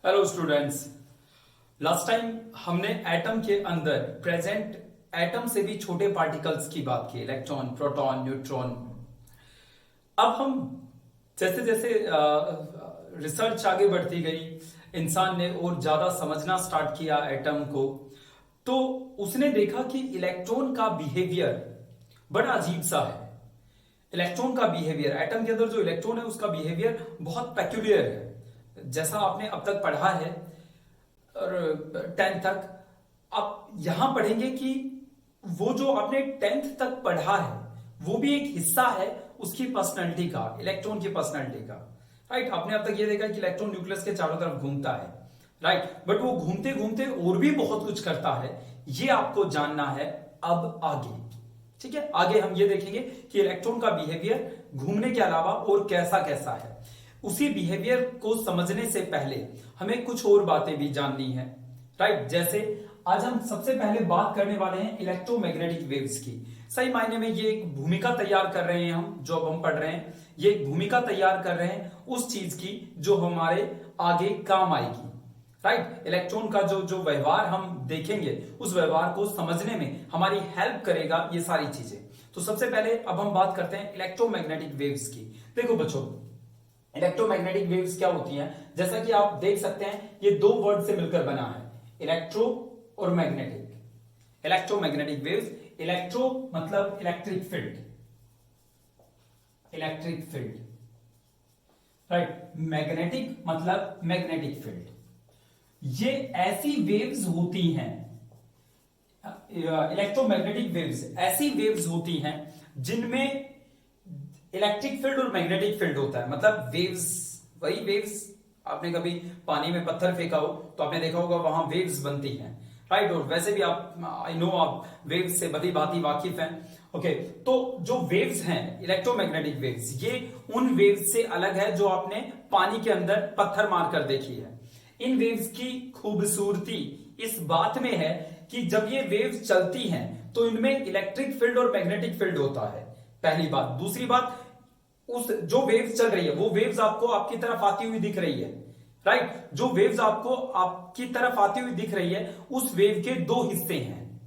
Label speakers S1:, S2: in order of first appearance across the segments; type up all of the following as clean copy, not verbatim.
S1: Hello students. Last time हमने atom के अंदर प्रेजेंट एटम से भी छोटे पार्टिकल्स की बात की, इलेक्ट्रॉन, प्रोटॉन, न्यूट्रॉन। अब हम जैसे जैसे रिसर्च आगे बढ़ती गई, इंसान ने और ज्यादा समझना स्टार्ट किया एटम को, तो उसने देखा कि इलेक्ट्रॉन का बिहेवियर बड़ा अजीब सा है। इलेक्ट्रॉन का बिहेवियर, एटम के अंदर जो इलेक्ट्रॉन है उसका बिहेवियर बहुत पेक्यूलियर है। जैसा आपने अब तक पढ़ा है और 10th तक, आप यहां पढ़ेंगे कि वो जो आपने 10th तक पढ़ा है वो भी एक हिस्सा है उसकी पर्सनैलिटी का, इलेक्ट्रॉन की पर्सनैलिटी का। राइट, आपने अब तक ये देखा कि इलेक्ट्रॉन न्यूक्लियस के चारों तरफ घूमता है, राइट, बट वो घूमते घूमते और भी बहुत कुछ करता है। ये आपको जानना है अब आगे। ठीक है, आगे हम ये देखेंगे कि इलेक्ट्रॉन का बिहेवियर घूमने के अलावा और कैसा कैसा है। उसी बिहेवियर को समझने से पहले हमें कुछ और बातें भी जाननी है, राइट। जैसे आज हम सबसे पहले बात करने वाले हैं इलेक्ट्रोमैग्नेटिक वेव्स की। सही मायने में ये एक भूमिका तैयार कर रहे हैं, हम जो अब हम पढ़ रहे हैं ये एक भूमिका तैयार कर रहे हैं उस चीज की जो हमारे आगे काम आएगी, राइट। इलेक्ट्रॉन का जो व्यवहार हम देखेंगे उस व्यवहार को समझने में हमारी हेल्प करेगा ये सारी चीजें। तो सबसे पहले अब हम बात करते हैं इलेक्ट्रोमैग्नेटिक वेव्स की। देखो बच्चों, इलेक्ट्रोमैग्नेटिक वेव्स क्या होती हैं, जैसा कि आप देख सकते हैं ये दो वर्ड से मिलकर बना है, इलेक्ट्रो और मैग्नेटिक। इलेक्ट्रोमैग्नेटिक वेव्स, इलेक्ट्रो मतलब electric field, electric field, right. Magnetic मतलब मैग्नेटिक फील्ड। ये ऐसी वेव्स होती हैं, इलेक्ट्रोमैग्नेटिक वेव्स ऐसी वेव्स होती हैं जिनमें इलेक्ट्रिक फील्ड और मैग्नेटिक फील्ड होता है। मतलब वेव्स, वही वेव्स, आपने कभी पानी में पत्थर फेंका हो तो आपने देखा होगा वहां वेव्स बनती हैं, राइट। और वैसे भी आप, आई नो, आप वेव्स से भली भांति वाकिफ हैं। ओके, तो जो वेव्स हैं इलेक्ट्रोमैग्नेटिक वेव्स, ये उन वेव्स से अलग है जो आपने पानी के अंदर पत्थर मारकर देखी है। इन वेव्स की खूबसूरती इस बात में है कि जब ये वेव्स चलती हैं तो इनमें इलेक्ट्रिक फील्ड और मैग्नेटिक फील्ड होता है, पहली बात। दूसरी बात, उस जो वेव्स चल रही है वो वेव्स आपको आपकी तरफ आती हुई दिख रही है, राइट। जो वेव्स आपको आपकी तरफ आती हुई दिख रही है उस वेव के दो हिस्से हैं।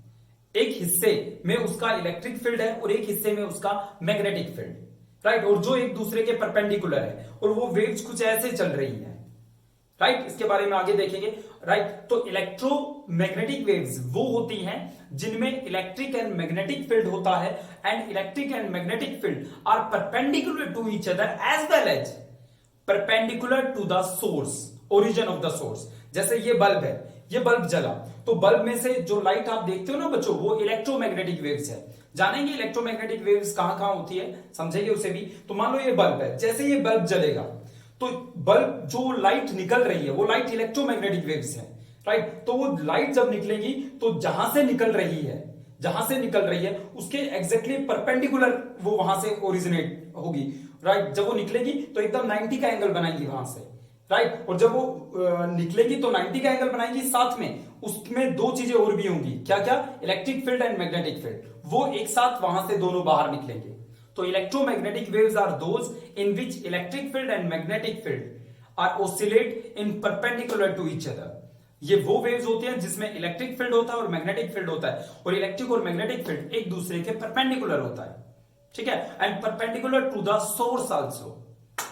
S1: एक हिस्से में उसका इलेक्ट्रिक फील्ड है और एक हिस्से में उसका मैग्नेटिक फील्ड, राइट। और जो एक दूसरे के परपेंडिकुलर है और वो वेव्स कुछ ऐसे चल रही है, राइट। इसके बारे में आगे देखेंगे, राइट। तो इलेक्ट्रोमैग्नेटिक वेव्स वो होती हैं जिनमें इलेक्ट्रिक एंड मैग्नेटिक फील्ड होता है, and electric and magnetic field are perpendicular to each other as well as perpendicular to the source, origin of the source. जैसे ये बल्ब है, ये बल्ब जला तो बल्ब में से जो लाइट आप देखते हो ना बच्चों, वो इलेक्ट्रोमैग्नेटिक वेव्स है। जानेंगे इलेक्ट्रोमैग्नेटिक वेव्स कहां कहां होती है, समझेंगे उसे भी। तो मान लो ये बल्ब है, जैसे ये बल्ब जलेगा तो बल्ब, जो लाइट निकल रही है वो लाइट इलेक्ट्रोमैग्नेटिक वेव्स है, राइट। तो वो लाइट जब निकलेगी तो जहां से निकल रही है उसके एग्जैक्टली परपेंडिकुलर वो वहां से ओरिजिनेट होगी, राइट। जब वो निकलेगी तो एकदम 90 का एंगल बनाएंगी वहां से, राइट। और जब वो निकलेगी तो 90 का एंगल बनाएंगी, साथ में उसमें दो चीजें और भी होंगी, क्या क्या, electric field and magnetic field, वो एक साथ वहां से दोनों बाहर निकलेंगे। तो electromagnetic waves are those in which electric field and magnetic field are oscillate in perpendicular to each other. ये वो वेव्स होती हैं जिसमें इलेक्ट्रिक फील्ड होता है और मैग्नेटिक फील्ड होता है, और इलेक्ट्रिक और मैग्नेटिक फील्ड एक दूसरे के परपेंडिकुलर होता है, ठीक है, and perpendicular to the source also.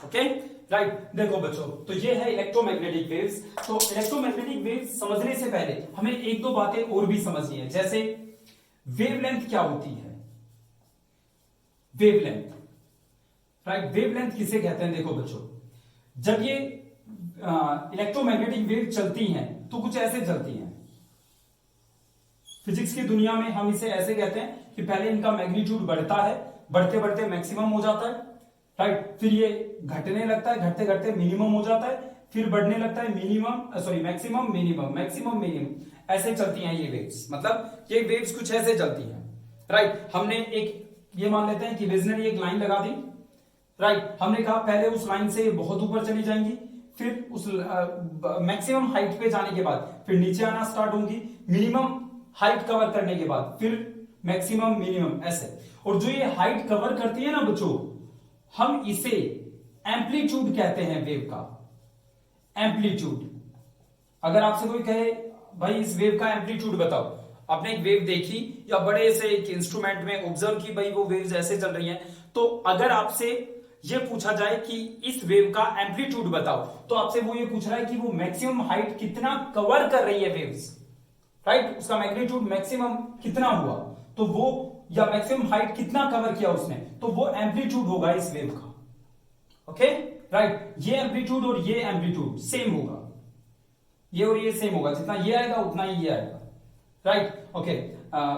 S1: Okay, right. देखो बच्चों, तो ये है इलेक्ट्रोमैग्नेटिक वेव्स। तो इलेक्ट्रोमैग्नेटिक वेव्स समझने से पहले हमें एक दो बातें और भी समझनी है। जैसे वेवलेंथ क्या होती है, वेवलेंथ, राइट। वेवलेंथ किसे कहते हैं, देखो बच्चों, जब ये इलेक्ट्रोमैग्नेटिक वेव चलती हैं तो कुछ ऐसे चलती हैं। फिजिक्स की दुनिया में हम इसे ऐसे कहते हैं कि पहले इनका मैग्नीट्यूड बढ़ता है, बढ़ते बढ़ते मैक्सिमम हो जाता है, राइट। फिर ये घटने लगता है, घटते घटते मिनिमम हो जाता है, फिर बढ़ने लगता है मैक्सिमम मिनिमम, मैक्सिमम मिनिमम, ऐसे चलती हैं ये वेव्स। मतलब ये वेव्स कुछ ऐसे चलती हैं, राइट। हमने एक ये मान लेते हैं कि विजनरी एक लाइन लगा दी, राइट। हमने कहा पहले उस लाइन से बहुत ऊपर चली जाएंगी, फिर उस मैक्सिमम हाइट पे जाने के बाद फिर नीचे आना स्टार्ट होंगी, मिनिमम हाइट कवर करने के बाद फिर मैक्सिमम मिनिमम, ऐसे। और जो ये हाइट कवर करती है ना बच्चों, हम इसे एम्पलीट्यूड कहते हैं, वेव का एम्पलीट्यूड। अगर आपसे कोई कहे भाई इस वेव का एम्पलीट्यूड बताओ, आपने एक वेव देखी या बड़े से एक इंस्ट्रूमेंट में ऑब्जर्व की भाई वो वेव्स ऐसे चल रही हैं, तो अगर आपसे ये पूछा जाए कि इस वेव का एम्पलीट्यूड बताओ, तो आपसे वो ये पूछ रहा है कि वो मैक्सिमम हाइट कितना कवर कर रही है वेव्स, राइट, उसका मैग्नीट्यूड मैक्सिमम कितना हुआ, तो वो या मैक्सिमम हाइट कितना कवर किया उसने, तो वो एम्पलीट्यूड होगा इस वेव का। ओके राइट, ये एम्पलीट्यूड और ये एम्पलीट्यूड सेम होगा, ये और ये सेम होगा, जितना ये आएगा उतना ही ये आएगा, राइट। ओके,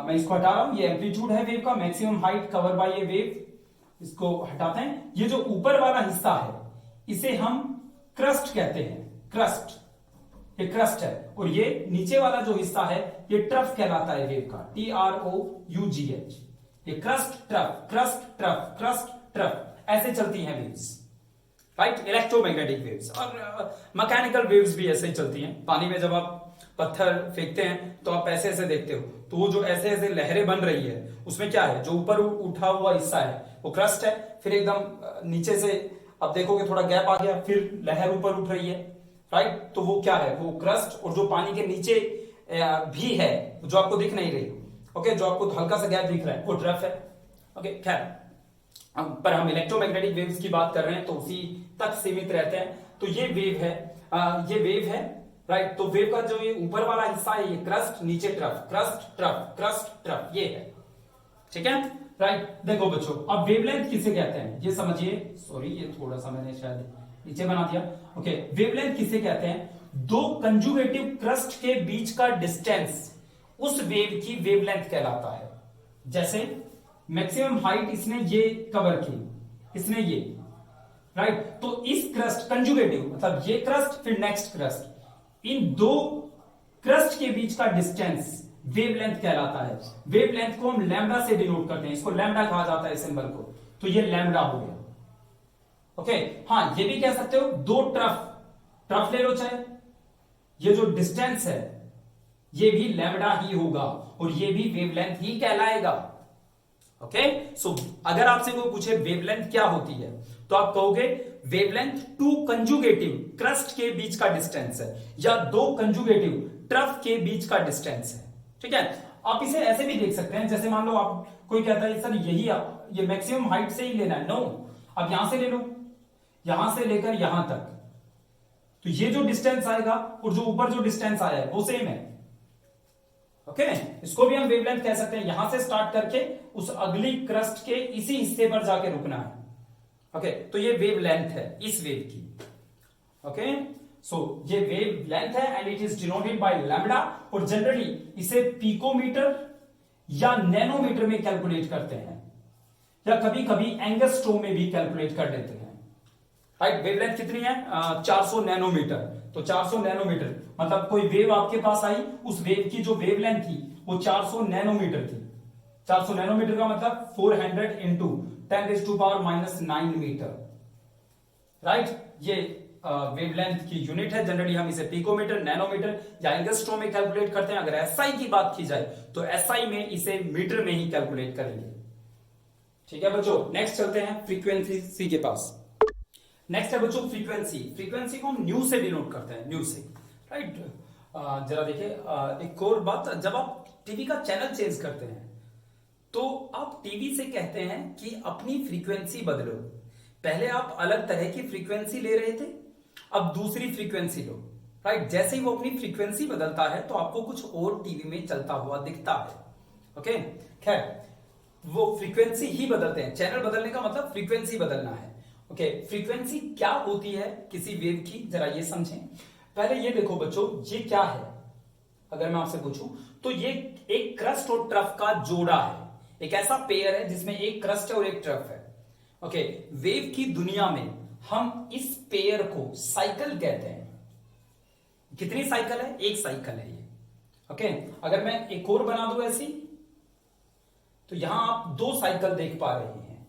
S1: मैं इसको हटा रहा हूं, ये एम्पलीट्यूड है वेव का, maximum height cover by A wave, इसको हटाते हैं। ये जो ऊपर वाला हिस्सा है इसे हम क्रस्ट कहते हैं, क्रस्ट, ये क्रस्ट है, और ये नीचे वाला जो हिस्सा है ये ट्रफ कहलाता है वेव का, TROUGH, ये crust trough, crust trough, crust trough, ऐसे चलती हैं वेव्स, राइट। इलेक्ट्रोमैग्नेटिक वेव्स और मैकेनिकल वेव्स भी ऐसे ही चलती हैं। पानी में जब आप पत्थर फेंकते हैं तो आप ऐसे ऐसे देखते हो, तो वो जो ऐसे ऐसे लहरें बन रही है उसमें क्या है, जो ऊपर उठा हुआ हिस्सा है वो क्रस्ट है, फिर एकदम नीचे से अब देखोगे थोड़ा गैप आ गया, फिर लहर ऊपर उठ रही है, राइट, तो वो क्या है, वो क्रस्ट, और जो पानी के नीचे भी है जो आपको दिख नहीं रही, ओके, जो आपको हल्का सा गैप दिख रहा है वो ट्रफ है। ओके खैर, पर हम इलेक्ट्रोमैग्नेटिक वेव्स की बात कर रहे हैं तो उसी तक सीमित रहते हैं। तो ये वेव है, ये वेव है, राइट। तो वेव का जो ये ऊपर वाला हिस्सा है ये क्रस्ट, नीचे trough, crust trough, crust trough, ये है, ठीक है, राइट। देखो बच्चों, अब वेवलेंथ किसे कहते हैं ये समझिए, सॉरी ये थोड़ा सा मैंने शायद नीचे बना दिया। ओके, वेवलेंथ किसे कहते हैं, दो कंजुगेटिव क्रस्ट के बीच का डिस्टेंस उस वेव की वेवलेंथ कहलाता है। जैसे मैक्सिमम हाइट इसने ये कवर की, इसने ये, राइट, तो इस क्रस्ट कंजुगेटिव मतलब ये क्रस्ट फिर नेक्स्ट क्रस्ट, इन दो क्रस्ट के बीच का डिस्टेंस वेवलेंथ कहलाता है। वेवलेंथ को हम लैम्डा से डिनोट करते हैं, इसको लैम्डा कहा जाता है सिंबल को, तो ये लैम्डा हो गया। ओके, हाँ, ये भी कह सकते हो दो ट्रफ ले लो चाहे, ये जो डिस्टेंस है ये भी लैम्डा ही होगा और ये भी वेवलेंथ ही कहलाएगा। ओके, सो अगर आपसे कोई पूछे वेवलेंथ क्या होती है तो आप कहोगे वेवलेंथ टू कंजुगेटिव क्रस्ट के बीच का डिस्टेंस है या दो कंजुगेटिव ट्रफ के बीच का डिस्टेंस है, ठीक है। आप इसे ऐसे भी देख सकते हैं, जैसे मान लो आप कोई कहता है सर यही ये मैक्सिमम हाइट से ही लेना है, नो, आप यहां से ले लो, यहां से लेकर यहां तक, तो ये जो डिस्टेंस आएगा और जो ऊपर जो डिस्टेंस आया है वो सेम है। ओके, इसको भी हम वेवलेंथ कह सकते हैं, यहां से स्टार्ट करके उस अगली क्रस्ट के इसी हिस्से पर जाके रुकना है। ओके, तो ये वेवलेंथ है इस वेव की। ओके, सो ये वेवलेंथ है and it is denoted by lambda, और जनरली इसे पिकोमीटर या नैनोमीटर में कैलकुलेट करते हैं या कभी कभी एंगस्ट्रोम में भी कैलकुलेट कर देते हैं, राइट। वेवलेंथ कितनी है, 400 नैनोमीटर, तो 400 नैनोमीटर मतलब कोई वेव आपके पास आई, उस वेव की जो वेवलेंथ थी वो 400 नैनोमीटर थी। 400 नैनोमीटर का मतलब 400 इंटू 10⁻⁻9 मीटर, राइट। ये वेवलेंथ की यूनिट है, जनरली हम इसे पिकोमीटर, नैनोमीटर या एंगस्ट्रोम में कैलकुलेट करते हैं। अगर एसआई की बात की जाए तो एसआई में इसे मीटर में ही कैलकुलेट करेंगे, ठीक है बच्चों। नेक्स्ट चलते हैं फ्रीक्वेंसी के पास। नेक्स्ट है बच्चों फ्रीक्वेंसी। फ्रीक्वेंसी को हम न्यू से डिनोट करते हैं, न्यू से, राइट। जरा देखिए, एक और बात, जब आप टीवी का चैनल चेंज करते हैं तो आप टीवी से कहते हैं कि अपनी फ्रीक्वेंसी बदलो। पहले आप अलग तरह की फ्रीक्वेंसी ले रहे थे, अब दूसरी फ्रीक्वेंसी लो, राइट। जैसे ही वो अपनी फ्रीक्वेंसी बदलता है तो आपको कुछ और टीवी में चलता हुआ दिखता है। ओके, खैर वो फ्रीक्वेंसी ही बदलते हैं, चैनल बदलने का मतलब फ्रीक्वेंसी बदलना है। ओके, फ्रीक्वेंसी क्या होती है किसी वेव की, जरा ये समझें। पहले ये देखो बच्चों, ये क्या है, अगर मैं आपसे पूछूं तो ये एक क्रस्ट और ट्रफ का जोड़ा है, एक ऐसा पेयर है जिसमें एक क्रस्ट है और एक ट्रफ है। ओके, वेव की दुनिया में हम इस पेयर को साइकिल कहते हैं। कितनी साइकिल है, एक साइकिल है ये। ओके, अगर मैं एक और बना दूं ऐसी, तो यहां आप दो साइकिल देख पा रहे हैं,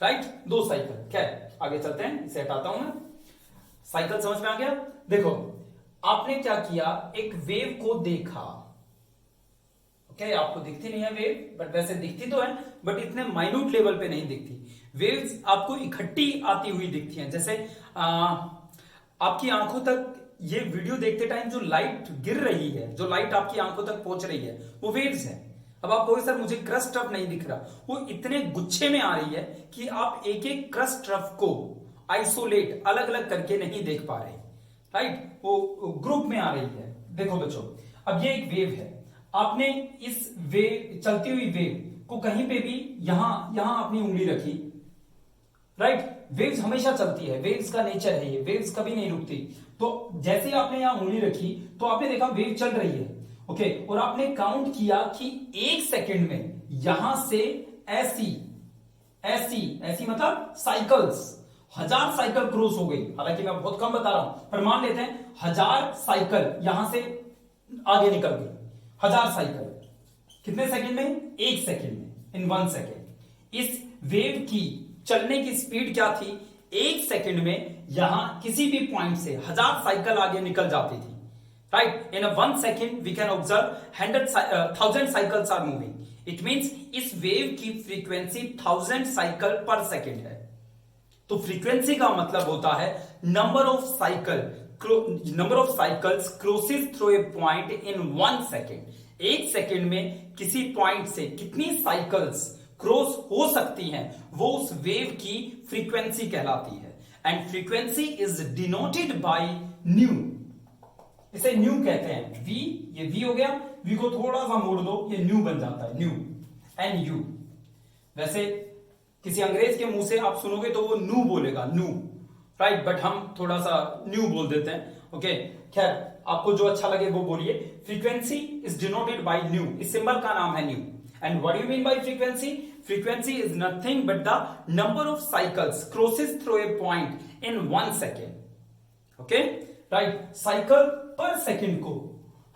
S1: राइट, दो साइकिल। खैर आगे चलते हैं, इसे हटाता हूं मैं। साइकिल समझ में आ गया। देखो आपने क्या किया, एक वेव को देखा। ओके, आपको दिखती नहीं है वेव, बट वैसे दिखती तो है, बट इतने माइन्यूट लेवल पे नहीं दिखती। वेव्स आपको इकट्ठी आती हुई दिखती हैं, जैसे आपकी आंखों तक ये वीडियो देखते टाइम जो लाइट गिर रही है, जो लाइट आपकी आंखों तक पहुंच रही है, वो वेव्स है। अब आप कहोगे सर मुझे क्रस्ट ट्रफ नहीं दिख रहा, वो इतने गुच्छे में आ रही है कि आप एक एक क्रस्ट ट्रफ को आइसोलेट अलग अलग करके नहीं देख पा रहे, राइट, वो ग्रुप में आ रही है। देखो बच्चों, अब ये एक वेव है, आपने इस वेव, चलती हुई वेव को कहीं पे भी यहां अपनी उंगली रखी, राइट, वेव्स हमेशा चलती है, वेव्स का नेचर है ये, वेव्स कभी नहीं रुकती। तो जैसे ही आपने यहां उंगली रखी तो आपने देखा वेव चल रही है, ओके, और आपने काउंट किया कि 1 सेकेंड में यहां से ऐसी ऐसी ऐसी मतलब साइकिल्स, 1000 साइकिल क्रॉस हो गई। हालांकि मैं बहुत कम बता रहा हूं, पर मान लेते हैं 1000 साइकिल यहां से आगे निकल गई। 1000 साइकिल कितने सेकंड में? 1 सेकंड में, इन 1 सेकंड। इस वेव की चलने की स्पीड क्या थी? 1 सेकंड में यहां किसी भी पॉइंट से 1000 साइकिल आगे निकल जाती थी, right. In 1 second we can observe 1000 cycles are moving. It means इस वेव की फ्रीक्वेंसी 1000 साइकिल पर सेकंड है। तो फ्रीक्वेंसी का मतलब होता है number of cycles crosses through a point in 1 second. 1 second में किसी पॉइंट से कितनी साइकिल्स क्रॉस हो सकती हैं, वो उस वेव की फ्रीक्वेंसी कहलाती है। And frequency is denoted by new, इसे न्यू कहते हैं। वी, ये वी हो गया, वी को थोड़ा सा मोड़ दो, ये न्यू बन जाता है, न्यू, एन यू। वैसे किसी अंग्रेज के मुंह से आप सुनोगे तो वो नू बोलेगा, नू, राइट, बट हम थोड़ा सा न्यू बोल देते हैं, ओके। खैर, आपको जो अच्छा लगे वो बोलिए। Frequency is denoted by new, इस सिंबल का नाम है new. And what do you mean by frequency? Frequency is nothing but the number of cycles crosses through a point in 1 second, okay, right. Cycle per second को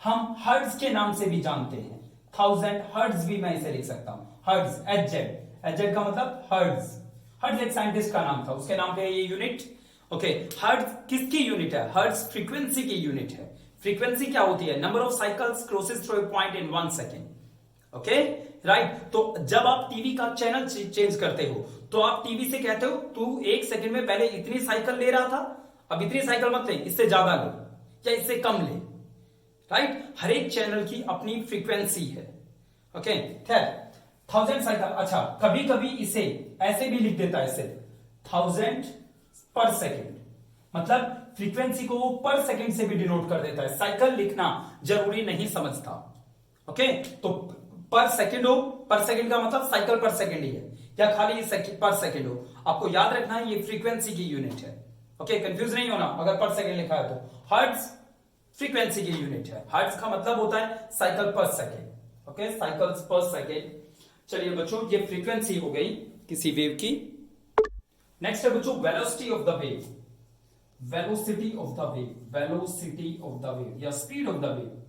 S1: हम hertz के नाम से भी जानते हैं। 1000 हर्ट्ज भी मैं इसे लिख सकता हूं, हर्ट्ज, एच का मतलब हर्ट्ज। हर्ट्ज एक साइंटिस्ट का नाम था, उसके नाम पे ये यूनिट, ओके। हर्ट्ज किसकी यूनिट है? हर्ट्ज फ्रीक्वेंसी की यूनिट है। फ्रीक्वेंसी क्या होती है? Number of cycles crosses through a point in 1 second, okay, right. तो जब आप टीवी का चैनल चेंज करते हो तो आप टीवी से कहते हो तू 1 सेकेंड में पहले इतनी साइकिल ले रहा था, अब इतनी साइकिल मत ले, इससे ज्यादा ले या इससे कम ले, राइट। हर एक चैनल की अपनी फ्रीक्वेंसी है, ओके। खैर, 1000 साइकिल, अच्छा, कभी कभी इसे ऐसे भी लिख देता है सिर्फ 1000 पर सेकेंड, मतलब फ्रीक्वेंसी को वो पर सेकेंड से भी डिनोट कर देता है। साइकिल लिखना जरूरी नहीं समझता, ओके। तो पर सेकेंड हो, पर सेकेंड का मतलब साइकिल पर सेकेंड ही है, या खाली पर सेकेंड हो, आपको याद रखना है ये फ्रीक्वेंसी की यूनिट है, ओके। कंफ्यूज नहीं होना अगर पर सेकेंड लिखा है तो। हर्ट्ज फ्रीक्वेंसी की यूनिट है, हर्ट्ज का मतलब होता है साइकिल पर सेकेंड, ओके, साइकिल्स पर सेकेंड। चलिए बच्चों, ये फ्रीक्वेंसी हो गई किसी वेव की। नेक्स्ट है बच्चों velocity of the wave, velocity of the wave, velocity of the wave या स्पीड ऑफ द वेव।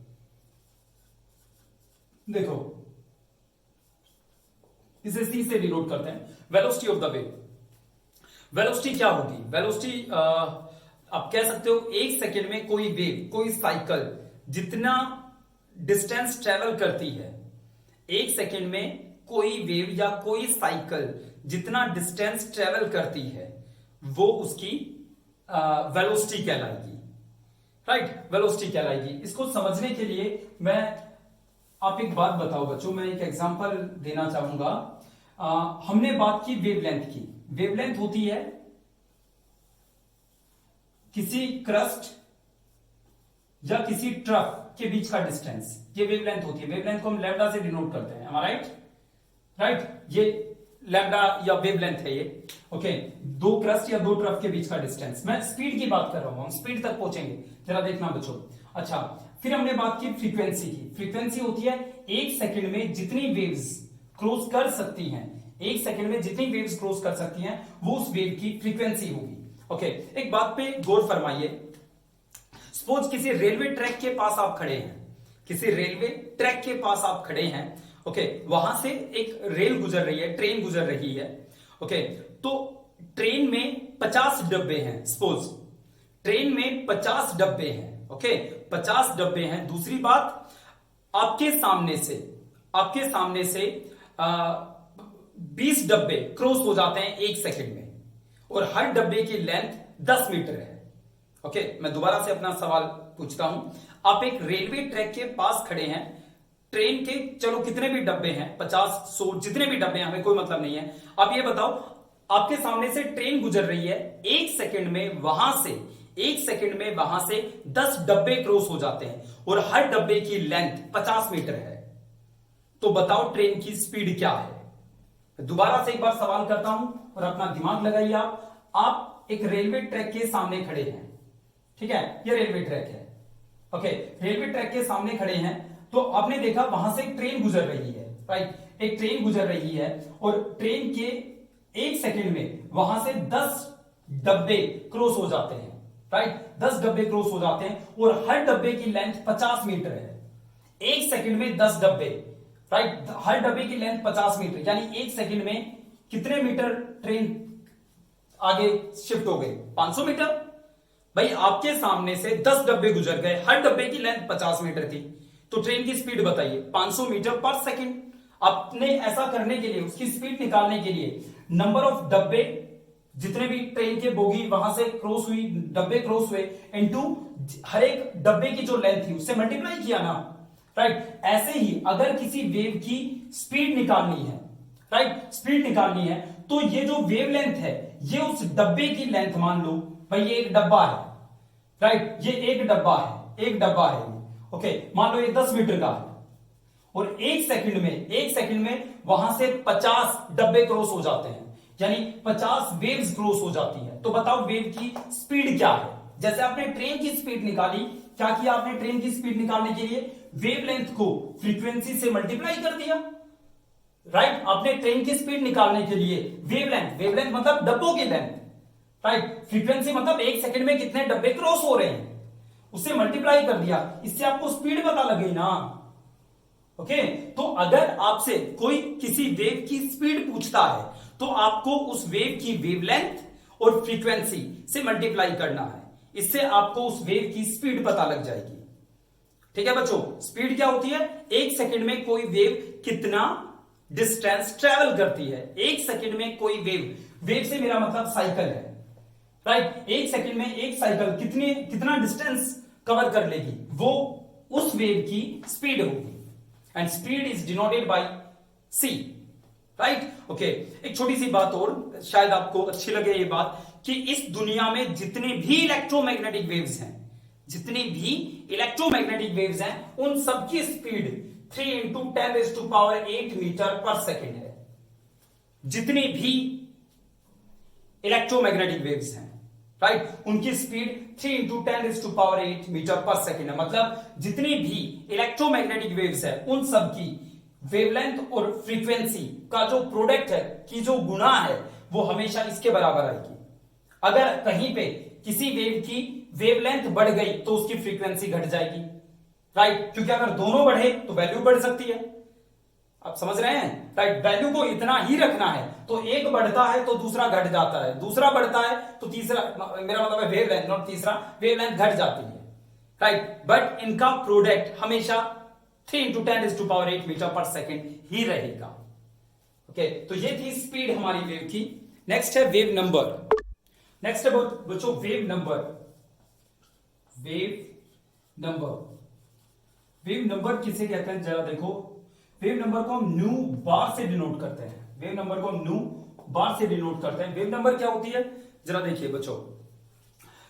S1: देखो, इसे सी से डिनोट करते हैं, velocity of the wave. Velocity क्या होगी? वेलोसिटी आप कह सकते हो 1 सेकेंड में कोई वेव, कोई साइकिल जितना डिस्टेंस ट्रेवल करती है, 1 सेकेंड में कोई वेव या कोई साइकिल जितना डिस्टेंस ट्रेवल करती है, वो उसकी वेलोसिटी कहलाएगी, राइट, वेलोसिटी कहलाएगी। इसको समझने के लिए आप एक बात बताओ बच्चों, मैं एक एग्जांपल देना चाहूंगा। हमने बात की वेवलेंथ की। वेवलेंथ होती है किसी क्रस्ट या किसी ट्रफ के बीच का डिस्टेंस, ये वेवलेंथ होती है। वेवलेंथ को हम लैम्डा से डिनोट करते हैं, राइट, राइट, ये लैम्डा या वेवलेंथ है ये, ओके। 2 क्रस्ट या 2 ट्रफ के बीच का डिस्टेंस। मैं स्पीड की बात कर रहा हूं, हम स्पीड तक पहुंचेंगे, जरा देखना बच्चों। अच्छा, फिर हमने बात की फ्रीक्वेंसी की। फ्रीक्वेंसी होती है 1 सेकेंड में जितनी वेव्स क्रॉस कर सकती हैं, 1 सेकेंड में जितनी वेव्स क्रॉस कर सकती हैं, वो उस वेव की फ्रीक्वेंसी होगी, ओके। एक बात पे गौर फरमाइए, सपोज किसी रेलवे ट्रैक के पास आप खड़े हैं, किसी रेलवे ट्रैक के पास आप खड़े हैं, ओके, वहां से एक रेल गुजर रही है, ट्रेन गुजर रही है, ओके। तो ट्रेन में 50 डब्बे हैं, सपोज ट्रेन में 50 डब्बे हैं, ओके, 50 डब्बे हैं। दूसरी बात, आपके सामने से 20 डब्बे क्रॉस हो जाते हैं 1 सेकेंड में, और हर डब्बे की लेंथ 10 मीटर है, ओके, मैं दोबारा से अपना सवाल पूछता हूं। आप एक रेलवे ट्रैक के पास खड़े हैं, ट्रेन के चलो कितने भी डब्बे हैं, 50 100 जितने भी डब्बे हैं, हमें कोई मतलब नहीं है। आप ये बताओ, आपके सामने से ट्रेन गुजर रही है, एक सेकंड में वहां से 10 डब्बे क्रॉस हो जाते हैं और हर डब्बे की लेंथ 50 मीटर है। तो बताओ ट्रेन की स्पीड क्या है। दोबारा से एक बार सवाल करता हूं और अपना दिमाग लगाइए। आप एक रेलवे ट्रैक के सामने खड़े हैं, ठीक है, ये रेलवे ट्रैक है। ओके, रेलवे ट्रैक के सामने खड़े हैं तो आपने देखा वहां से एक ट्रेन गुजर रही है, राइट, एक ट्रेन गुजर रही है और ट्रेन के एक सेकंड में वहां से 10 डब्बे क्रॉस हो जाते हैं, राइट, 10 डब्बे क्रॉस हो जाते हैं और हर डब्बे की लेंथ 50 मीटर है। एक सेकंड में 10 डब्बे, राइट, हर डब्बे की लेंथ 50 मीटर, यानी एक सेकंड में कितने मीटर ट्रेन आगे शिफ्ट हो गई? 500 मीटर। भाई आपके सामने से 10 डब्बे गुजर गए, हर डब्बे की लेंथ 50 मीटर थी, तो ट्रेन की स्पीड बताइए, 500 मीटर पर सेकंड। आपने ऐसा करने के लिए, उसकी स्पीड निकालने के लिए नंबर ऑफ डब्बे, जितने भी ट्रेन के बोगी वहां से क्रॉस हुई, डब्बे क्रॉस हुए, इनटू हर एक डब्बे की जो लेंथ थी उससे मल्टीप्लाई किया ना, राइट। ऐसे ही अगर किसी वेव की स्पीड निकालनी है, राइट, स्पीड निकालनी है, तो ये जो वेव लेंथ है ये उस डब्बे की लेंथ, मान लो भाई ये एक डब्बा है, राइट, ये एक डब्बा है, एक डब्बा है, ओके, मान लो ये 10 मीटर का है और एक सेकंड में वहां से 50 डब्बे क्रॉस हो जाते हैं, यानी 50 वेव्स क्रॉस हो जाती है। तो बताओ वेव की स्पीड क्या है। जैसे आपने ट्रेन की स्पीड निकाली, क्या किया आपने? ट्रेन की स्पीड निकालने के लिए वेव लेंथ को फ्रीक्वेंसी से मल्टीप्लाई कर दिया, राइट। आपने ट्रेन की स्पीड निकालने के लिए वेवलेंथ मतलब डब्बों की लेंथ, राइट, फ्रीक्वेंसी मतलब एक सेकंड में कितने डब्बे क्रॉस हो रहे हैं, उससे मल्टीप्लाई कर दिया, इससे आपको स्पीड पता लगी ना। ओके, तो अगर आपसे कोई किसी वेव की स्पीड पूछता है तो आपको उस वेव की वेवलेंथ और फ्रीक्वेंसी से मल्टीप्लाई करना है, इससे आपको उस वेव की स्पीड पता लग जाएगी। ठीक है बच्चों, स्पीड क्या होती है? एक सेकंड में कोई वेव कितना डिस्टेंस ट्रेवल करती है। एक सेकंड में कोई वेव से मेरा मतलब साइकिल है, राइट। एक सेकंड में एक साइकिल कितना डिस्टेंस कवर कर लेगी, वो उस वेव की स्पीड होगी, and speed is denoted by C, right. Okay, एक छोटी सी बात और, शायद आपको अच्छी लगे ये बात, कि इस दुनिया में जितने भी इलेक्ट्रोमैग्नेटिक वेव्स हैं उन सबकी स्पीड 3 × 10⁸ मीटर पर सेकेंड है। जितनी भी इलेक्ट्रोमैग्नेटिक वेव्स हैं, राइट, उनकी स्पीड 3 × 10⁸ मीटर पर सेकेंड है। मतलब जितनी भी इलेक्ट्रोमैग्नेटिक वेव्स है उन सबकी वेवलेंथ और फ्रीक्वेंसी का जो प्रोडक्ट है, की जो गुणा है, वो हमेशा इसके बराबर आएगी। अगर कहीं पे किसी वेव की वेवलेंथ बढ़ गई तो उसकी फ्रीक्वेंसी घट जाएगी, राइट, क्योंकि अगर दोनों बढ़े तो वैल्यू बढ़ सकती है। आप समझ रहे हैं, राइट। वैल्यू को इतना ही रखना है, तो एक बढ़ता है तो दूसरा घट जाता है, दूसरा बढ़ता है तो तीसरा, मेरा मतलब है वेवलेंथ, नॉट तीसरा, वेवलेंथ घट जाती है, राइट। बट इनका प्रोडक्ट हमेशा 3 × 10⁸ मीटर पर सेकेंड ही रहेगा। ओके, तो ये थी स्पीड हमारी वेव की। नेक्स्ट है वेव नंबर। नेक्स्ट है बच्चों वेव नंबर। वेव नंबर किसे कहते हैं जरा देखो। वेव नंबर को हम न्यू बार से डिनोट करते हैं। वेव नंबर को हम न्यू बार से डिनोट करते हैं। वेव नंबर क्या होती है जरा देखिए बच्चों।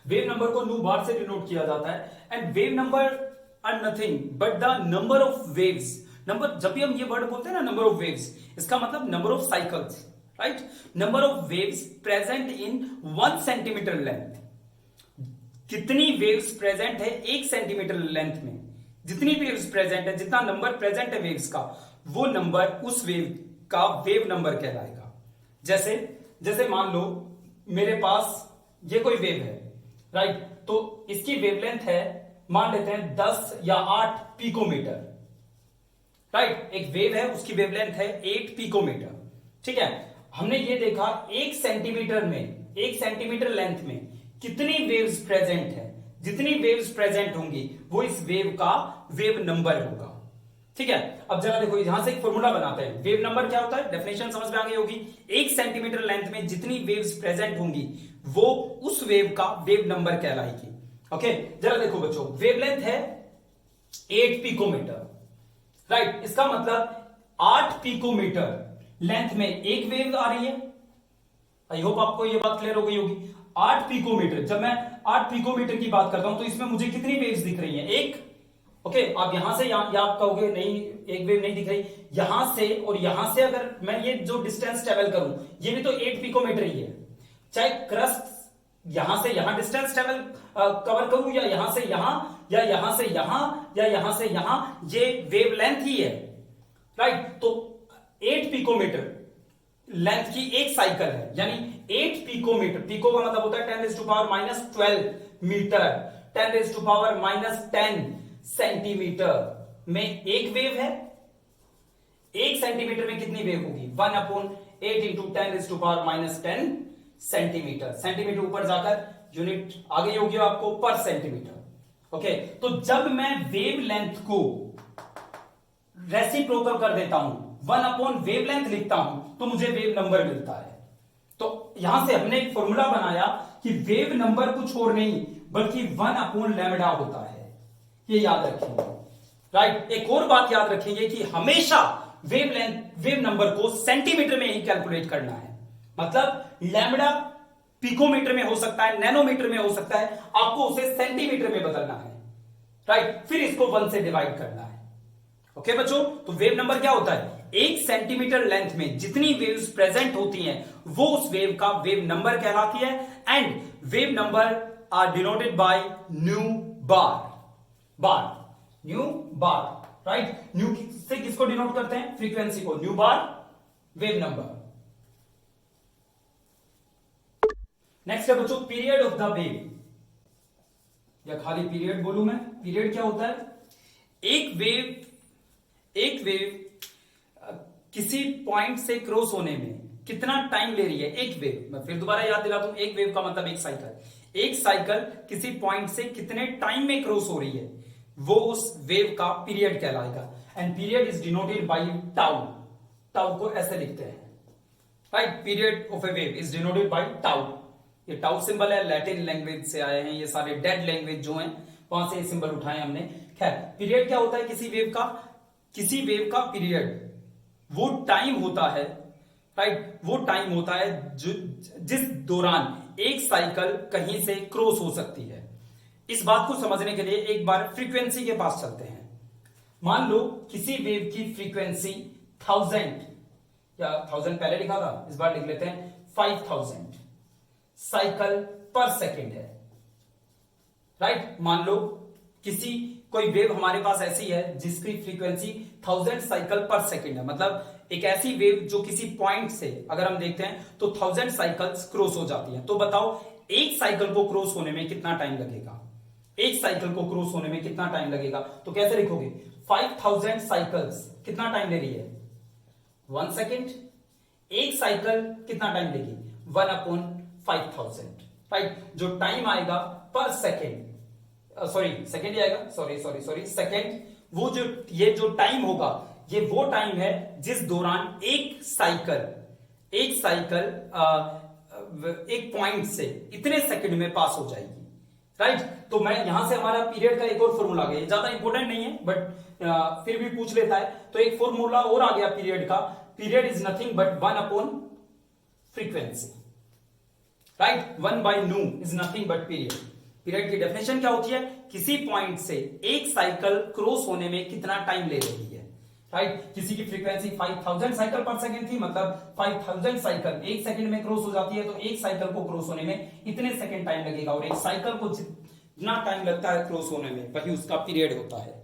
S1: वेव नंबर को न्यू बार से डिनोट किया जाता है, and wave number are nothing but the number of waves. Number, जब भी हम ये वर्ड बोलते हैं ना, नंबर ऑफ वेव्स, इसका मतलब number of cycles, right. Number of waves present in 1 centimetre length. कितनी वेव्स प्रेजेंट है 1 सेंटीमीटर लेंथ में, जितनी वेव्स प्रेजेंट है, जितना नंबर प्रेजेंट है वेव्स का, वो नंबर उस वेव का वेव नंबर कहलाएगा। जैसे मान लो मेरे पास ये कोई वेव है, राइट, तो इसकी वेवलेंथ है, मान लेते हैं 10 या 8 पिकोमीटर, राइट। एक वेव है, उसकी वेवलेंथ है 8 पिकोमीटर, ठीक है। हमने ये देखा 1 सेंटीमीटर लेंथ में कितनी वेव्स प्रेजेंट है, जितनी वेव्स प्रेजेंट होंगी वो इस वेव का वेव नंबर होगा, ठीक है। अब जरा देखो, यहां से एक फॉर्मूला बनाते हैं। वेव नंबर क्या होता है, डेफिनेशन समझ में आ गई होगी। 1 सेंटीमीटर लेंथ में जितनी वेव्स प्रेजेंट होंगी वो उस वेव का वेव नंबर कहलाएगी। ओके, जरा देखो बच्चों, वेवलेंथ है 8 पिकोमीटर, राइट। इसका मतलब 8 पिकोमीटर लेंथ में एक वेव आ रही है। आई होप आपको ये बात क्लियर हो गई होगी। 8 पिकोमीटर, जब मैं 8 पिकोमीटर की बात करता हूं तो इसमें मुझे कितनी वेव्स दिख रही हैं? एक। ओके, आप यहां से या आप कहोगे नहीं एक वेव नहीं दिख रही, यहां से और यहां से अगर मैं ये जो डिस्टेंस ट्रेवल करूं, ये भी तो 8 पिकोमीटर ही है। चाहे क्रस्ट यहां से यहां डिस्टेंस ट्रेवल कवर करूं, या यहां से यहां, या यहां से यहां, या यहां से यहां, ये वेवलेंथ ही है, राइट। तो 8 पिकोमीटर लेंथ की एक साइकिल है, यानी 8 पिकोमीटर, पिको का मतलब होता है 10⁻⁻12 मीटर, 10⁻⁻10 सेंटीमीटर में एक वेव है। 1 सेंटीमीटर में कितनी वेव होगी? 1/8 इंटू 10⁻⁻10 सेंटीमीटर। सेंटीमीटर ऊपर जाकर यूनिट आ गई होगी आपको पर सेंटीमीटर। ओके, तो जब मैं वेव लेंथ को रेसिप्रोकल कर देता हूं, 1/वेवलेंथ लिखता हूं, तो मुझे वेव नंबर मिलता है। तो यहां से हमने एक फॉर्मूला बनाया कि वेव नंबर कुछ और नहीं बल्कि 1/λ होता है। ये याद रखेंगे, राइट। एक और बात याद रखेंगे कि हमेशा वेव नंबर को सेंटीमीटर में ही कैलकुलेट करना है। मतलब लैम्बडा पिकोमीटर में हो सकता है, नैनोमीटर में हो सकता है, आपको उसे सेंटीमीटर में बदलना है, राइट। फिर इसको 1 से डिवाइड करना है। ओके बच्चों, तो वेव नंबर क्या होता है? 1 सेंटीमीटर लेंथ में जितनी वेव्स प्रेजेंट होती हैं वो उस वेव का वेव नंबर कहलाती है। And wave number are denoted by nu bar, nu bar, right. Nu से किसको डिनोट करते हैं? फ्रीक्वेंसी को। Nu bar wave number. Next है बच्चों पीरियड ऑफ द वेव, या खाली पीरियड बोलूं मैं? पीरियड क्या होता है? एक वेव किसी पॉइंट से क्रॉस होने में कितना टाइम ले रही है? एक वेव, मैं फिर दोबारा याद दिलाता हूं, एक वेव का मतलब एक साइकिल। एक साइकिल किसी पॉइंट से कितने टाइम में क्रॉस हो रही है, वो उस वेव का पीरियड कहलाएगा। And period is denoted bye tau. Tau को ऐसे लिखते हैं, right. Period of A wave is denoted bye tau. ये टाउ सिंबल है, लैटिन लैंग्वेज से आए हैं ये सारे, डेड लैंग्वेज जो हैं वहां से ये सिंबल उठाए हमने। खैर, पीरियड क्या होता है? किसी वेव का पीरियड वो टाइम होता है, राइट। वो टाइम होता है जिस दौरान एक साइकिल कहीं से क्रॉस हो सकती है। इस बात को समझने के लिए एक बार फ्रीक्वेंसी के पास चलते हैं। मान लो किसी वेव की फ्रीक्वेंसी 1000, या 1000 पहले लिखा था, इस बार लिख लेते हैं 5000 साइकिल पर सेकेंड है, राइट। मान लो कोई वेव हमारे पास ऐसी है जिसकी फ्रीक्वेंसी 1000 साइकिल पर सेकेंड है। मतलब एक ऐसी वेव जो किसी पॉइंट से अगर हम देखते हैं तो 1000 साइकिल्स क्रॉस हो जाती है। तो बताओ एक साइकिल को क्रॉस होने में कितना टाइम लगेगा? एक साइकिल को क्रॉस होने में कितना टाइम लगेगा? तो कैसे लिखोगे? 5000 साइकिल्स कितना टाइम ले रही है? 1 सेकेंड। एक साइकिल कितना टाइम लेगी? 1/5000, राइट। जो टाइम आएगा पर सेकेंड, सॉरी सेकेंड ही आएगा, सॉरी सेकेंड, वो जो टाइम होगा ये वो टाइम है जिस दौरान एक साइकिल एक पॉइंट से इतने सेकंड में पास हो जाएगी, राइट। तो मैं यहां से हमारा पीरियड का एक और फॉर्मूला आ गया, ज्यादा इंपॉर्टेंट नहीं है बट फिर भी पूछ लेता है। तो एक फॉर्मूला और आ गया पीरियड का। Period is nothing but one by frequency, right. 1/न्यू is nothing but period. Period की डेफिनेशन क्या होती है? किसी पॉइंट से एक साइकिल क्रॉस होने में कितना टाइम ले रही है, राइट। किसी की फ्रीक्वेंसी 5000 साइकिल पर सेकंड थी, मतलब 5000 साइकिल एक सेकंड में क्रॉस हो जाती है, तो एक साइकिल को क्रॉस होने में इतने सेकंड टाइम लगेगा, और एक साइकिल को जितना टाइम लगता है क्रॉस होने में वही उसका पीरियड होता है।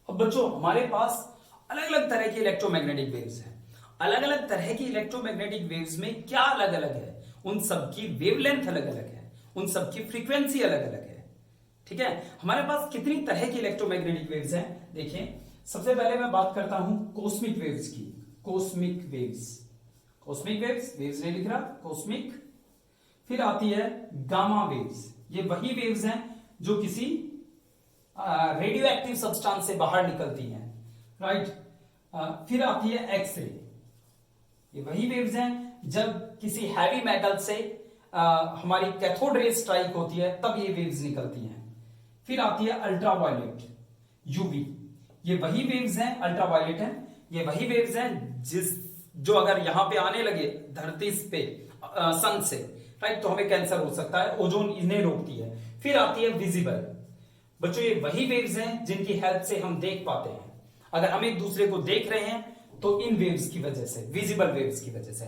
S1: अब बच्चों हमारे पास अलग अलग तरह की इलेक्ट्रोमैग्नेटिक वेव्स हैं। अलग अलग तरह की इलेक्ट्रोमैग्नेटिक वेव्स में क्या अलग अलग है? उन सबकी वेवलेंथ अलग अलग है, उन सबकी फ्रीक्वेंसी अलग अलग है, ठीक है। हमारे पास कितनी तरह की इलेक्ट्रोमैग्नेटिक वेव्स हैं? देखिए, सबसे पहले मैं बात करता हूं कॉस्मिक वेव्स की। कॉस्मिक वेव्स नहीं लिख रहा, कॉस्मिक। फिर आती है गामा वेव्स, ये वही वेव्स हैं जो किसी रेडियो एक्टिव सब्सटेंस से बाहर निकलती हैं, राइट। फिर आती है एक्स रे, ये वही वेव्स हैं जब किसी हैवी मेटल से हमारी कैथोड रे स्ट्राइक होती है तब ये वेव्स निकलती हैं, फिर आती है अल्ट्रावायलेट, यूवी। ये वही वेव्स हैं, अल्ट्रावायलेट है, ये वही वेव्स हैं जो अगर यहां पे आने लगे धरती पे सन से, राइट, तो हमें कैंसर हो सकता है, ओजोन इन्हें रोकती है। फिर आती है विजिबल। बच्चों ये वही वेव्स हैं जिनकी हेल्प से हम देख पाते हैं। अगर हम एक दूसरे को देख रहे हैं तो इन वेव्स की वजह से, विजिबल वेव्स की वजह से।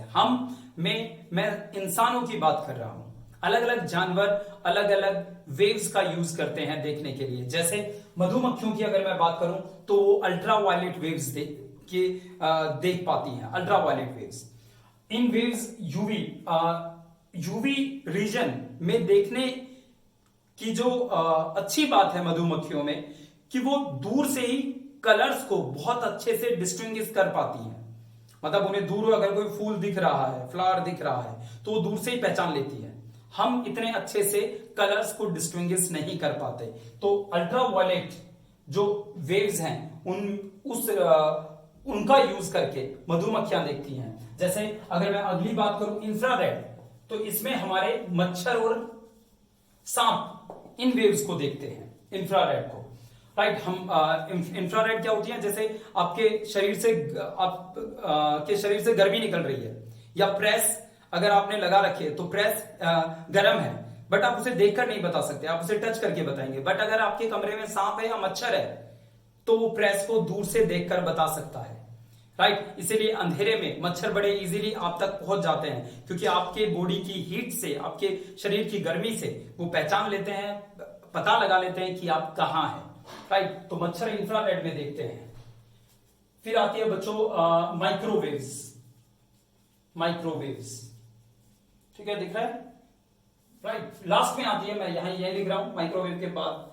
S1: मैं इंसानों की बात कर रहा हूं, अलग अलग जानवर अलग अलग वेव्स का यूज करते हैं देखने के लिए। जैसे मधुमक्खियों की अगर मैं बात करूं तो वो अल्ट्रावायलेट वेव्स देख पाती हैं, अल्ट्रावायलेट वेव्स। इन वेव्स यूवी रीजन में देखने की जो अच्छी बात है मधुमक्खियों में कि वो दूर से ही कलर्स को बहुत अच्छे से डिस्टिंग्विश कर पाती हैं। मतलब उन्हें दूर अगर कोई फूल दिख रहा है, फ्लावर दिख रहा है, तो वो दूर से ही पहचान लेती है। हम इतने अच्छे से कलर्स को डिस्टिंग्विश नहीं कर पाते। तो अल्ट्रावायलेट जो वेव्स हैं उनका यूज करके मधुमक्खियां देखती हैं। जैसे अगर मैं अगली बात करूं इंफ्रारेड, तो इसमें हमारे मच्छर और सांप इन वेव्स को देखते हैं, इंफ्रारेड को, राइट। हम इंफ्रारेड क्या होती है, जैसे आपके शरीर से गर्मी निकल रही है, या प्रेस अगर आपने लगा रखी है तो प्रेस गर्म है, बट आप उसे देखकर नहीं बता सकते, आप उसे टच करके बताएंगे। बट अगर आपके कमरे में सांप है या मच्छर है तो वो प्रेस को दूर से देखकर बता सकता है, राइट। इसीलिए अंधेरे में मच्छर बड़े इजीली आप तक पहुंच जाते हैं, क्योंकि आपके बॉडी की हीट से, आपके शरीर की गर्मी से वो पहचान लेते हैं, पता लगा लेते हैं कि आप कहां हैं, राइट। तो मच्छर इंफ्रारेड में देखते हैं। फिर आती है बच्चों माइक्रोवेव्स, ठीक है, दिख रहा है, राइट। लास्ट में आती है, मैं यहां ये लिख रहा हूं, माइक्रोवेव के बाद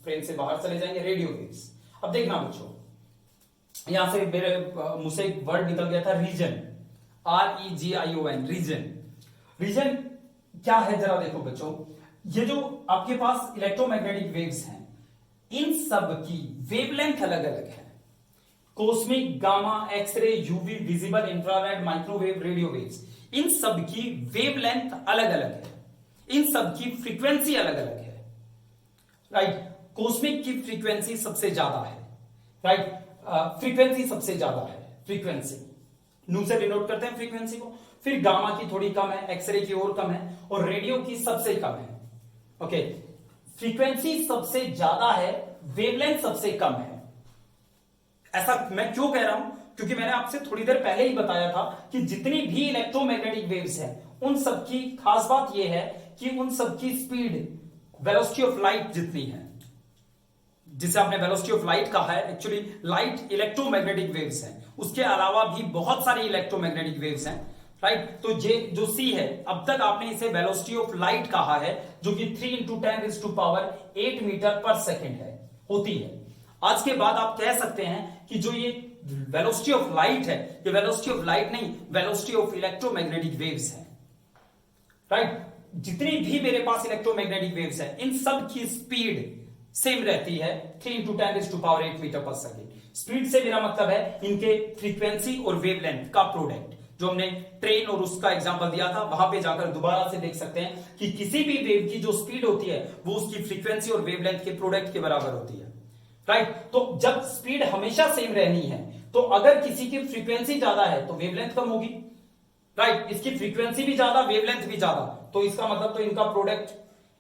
S1: फ्रेम से बाहर चले जाएंगे, रेडियो वेव्स। अब देखना बच्चों, यहां से मेरे मुंह से एक वर्ड निकल गया था, रीजन, REGION, रीजन क्या है जरा देखो बच्चों। ये जो आपके पास इलेक्ट्रोमैग्नेटिक वेव्स हैं, इन सब की वेवलेंथ अलग अलग है। Cosmic, gamma, X-ray, UV, visible, infrared, microwave, radio waves, इन सब की वेवलेंथ अलग अलग है, इन सब की फ्रीक्वेंसी अलग अलग है, राइट। कॉस्मिक की फ्रीक्वेंसी सबसे ज्यादा है, राइट, फ्रीक्वेंसी सबसे ज्यादा है, फ्रीक्वेंसी नू से डिनोट करते हैं फ्रीक्वेंसी को। फिर गामा की थोड़ी कम है, एक्सरे की और कम है, और रेडियो की सबसे कम है। ओके, फ्रीक्वेंसी सबसे ज्यादा है, वेवलेंथ सबसे कम है। ऐसा मैं क्यों कह रहा हूं, क्योंकि मैंने आपसे थोड़ी देर पहले ही बताया था कि जितनी भी इलेक्ट्रोमैग्नेटिक वेव्स हैं उन सब की खास बात यह है कि उन सब की स्पीड वेलोसिटी ऑफ लाइट जितनी है, जिसे आपने वेलोसिटी ऑफ लाइट कहा है, एक्चुअली लाइट इलेक्ट्रोमैग्नेटिक वेव्स हैं, उसके अलावा भी बहुत सारी इलेक्ट्रोमैग्नेटिक वेव्स हैं, राइट। तो ये जो सी है, अब तक आपने इसे वेलोसिटी ऑफ लाइट कहा है, जो कि 3 × 10⁸ मीटर पर सेकेंड है, होती है। आज के बाद आप कह सकते हैं कि जो ये वेलोसिटी ऑफ लाइट है, ये वेलोसिटी ऑफ लाइट नहीं, वेलोसिटी ऑफ इलेक्ट्रोमैग्नेटिक वेव्स है, राइट। जितनी भी मेरे पास इलेक्ट्रोमैग्नेटिक वेव्स है, इन सब की स्पीड सेम रहती है, 3 × 10⁸ मीटर पर सेकेंड। स्पीड से मेरा मतलब है इनके फ्रीक्वेंसी और वेवलेंथ का प्रोडक्ट। जो हमने ट्रेन और उसका एग्जांपल दिया था, वहां पे जाकर दोबारा से देख सकते हैं कि किसी भी वेव की जो स्पीड होती है वो उसकी फ्रीक्वेंसी और वेवलेंथ के प्रोडक्ट के बराबर होती है, राइट। तो जब स्पीड हमेशा सेम रहनी है, तो अगर किसी की फ्रीक्वेंसी ज्यादा है तो वेवलेंथ कम होगी, राइट। इसकी फ्रीक्वेंसी भी ज्यादा, वेवलेंथ भी ज्यादा, तो इसका मतलब तो इनका प्रोडक्ट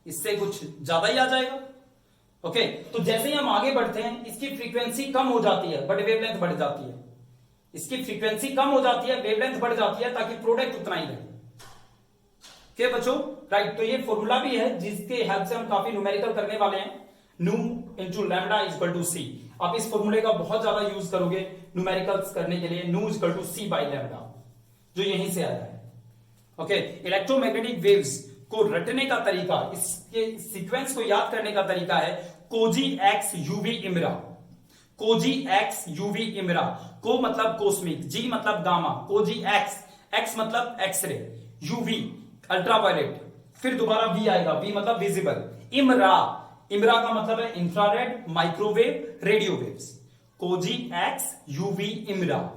S1: इससे कुछ ज्यादा ही आ जाएगा। ओके, तो जैसे ही हम आगे बढ़ते हैं, इसकी फ्रीक्वेंसी कम हो जाती है बट वेवलेंथ बढ़ जाती है, इसकी फ्रीक्वेंसी कम हो जाती है, वेवलेंथ बढ़ जाती है, ताकि प्रोडक्ट उतना ही रहे। क्या बच्चों, राइट। तो ये फॉर्मूला भी है जिसके हेल्प से हम काफी न्यूमेरिकल करने वाले हैं, nu into lambda = c। आप इस फॉर्मूले का बहुत ज्यादा यूज करोगे न्यूमेरिकल्स करने के लिए, nu = c/λ, जो यहीं से आया है। ओके, इलेक्ट्रोमैग्नेटिक वेव्स को रटने का तरीका, इसके सीक्वेंस को याद करने का तरीका है कोजी एक्स यूवी इमरा। कोजी एक्स यूवी इमरा, को मतलब कॉस्मिक, जी मतलब गामा, कोजी एक्स, एक्स मतलब एक्सरे, यूवी अल्ट्रावायलेट, फिर दोबारा वी आएगा, वी मतलब विजिबल, इमरा, इमरा का मतलब है इंफ्रारेड, माइक्रोवेव, रेडियो वेव्स, कोजी एक्स यूवी इमरा।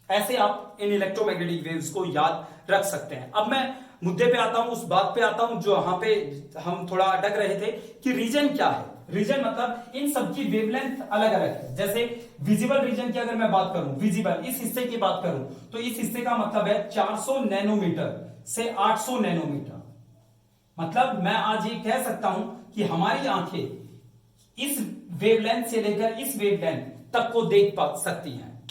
S1: ऐसे आप इन इलेक्ट्रोमैग्नेटिक वेव्स को याद रख सकते हैं। अब मैं मुद्दे पे आता हूं, उस बात पे आता हूं जो वहां पे हम थोड़ा अटक रहे थे कि रीजन क्या है। रीजन मतलब इन सबकी वेवलेंथ अलग अलग है। जैसे विजिबल रीजन की अगर मैं बात करूं, विजिबल इस हिस्से की बात करूं, तो इस हिस्से का मतलब है 400 नैनोमीटर से 800 नैनोमीटर। मतलब मैं आज ये कह सकता हूं कि हमारी आंखें इस वेवलेंथ से लेकर इस वेवलेंथ तक को देख पा सकती हैं।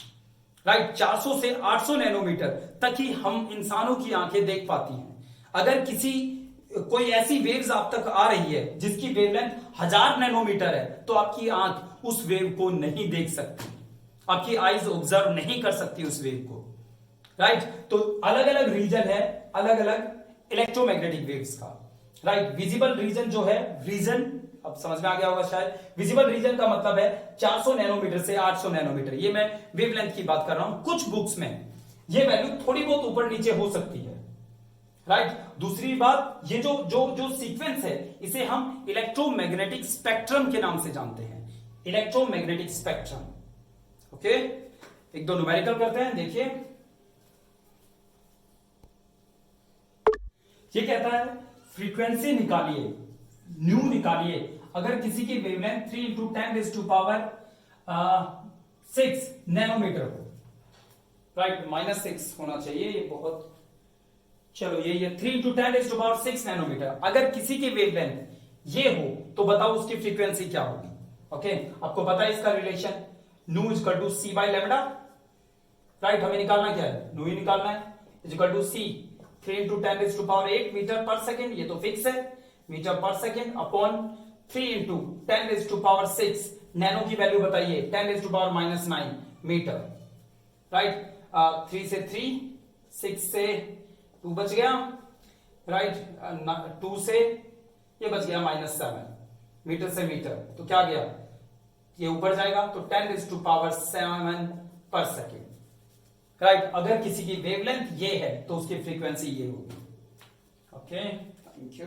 S1: राइट, 400 से 800 नैनोमीटर तक ही हम इंसानों की आंखें देख पाती हैं। अगर कोई ऐसी वेव्स आप तक आ रही है जिसकी वेवलेंथ 1000 नैनोमीटर है, तो आपकी आंख उस वेव को नहीं देख सकती, आपकी आईज ऑब्जर्व नहीं कर सकती उस वेव को। राइट, तो अलग अलग रीजन है अलग अलग इलेक्ट्रोमैग्नेटिक वेव्स का। राइट, विजिबल रीजन जो है, रीजन अब समझ में आ गया होगा शायद। विजिबल रीजन का मतलब है 400 नैनोमीटर से 800 नैनोमीटर। ये मैं वेवलेंथ की बात कर रहा हूं। कुछ बुक्स में ये वैल्यू थोड़ी बहुत ऊपर नीचे हो सकती है। राइट, दूसरी बात, ये जो जो जो सीक्वेंस है इसे हम इलेक्ट्रोमैग्नेटिक स्पेक्ट्रम के नाम से जानते हैं। Electromagnetic spectrum. ओके, एक दो न्यूमेरिकल करते हैं, देखिए। ये कहता है फ्रीक्वेंसी निकालिए, न्यू निकालिए अगर किसी की वेवलेंथ 3 इंटू 10⁻6 नैनोमीटर हो। राइट, -6 होना चाहिए, ये बहुत, चलो ये 3 इंटू 10⁻6 नैनोमीटर। अगर किसी की वेवलेंथ ये हो तो बताओ उसकी फ्रीक्वेंसी क्या होगी। ओके, आपको पता है इसका relation, nu equal to C by lambda. Right, हमें निकालना क्या है, न्यू ही निकालना है, equal to C 3 into 10⁸ metre per second, ये तो फिक्स है, metre per second upon 3 into 10⁻6 nano की वैल्यू बताइए 10⁻⁻9 मीटर। राइट, 3 से 3, 6 से 2 बच गया। राइट, 2 से ये बच गया -7 मीटर से मीटर, तो क्या गया, ये ऊपर जाएगा तो 10⁻7 पर सेकेंड। राइट, अगर किसी की वेवलेंथ ये है तो उसकी फ्रीक्वेंसी ये होगी। Okay, thank you.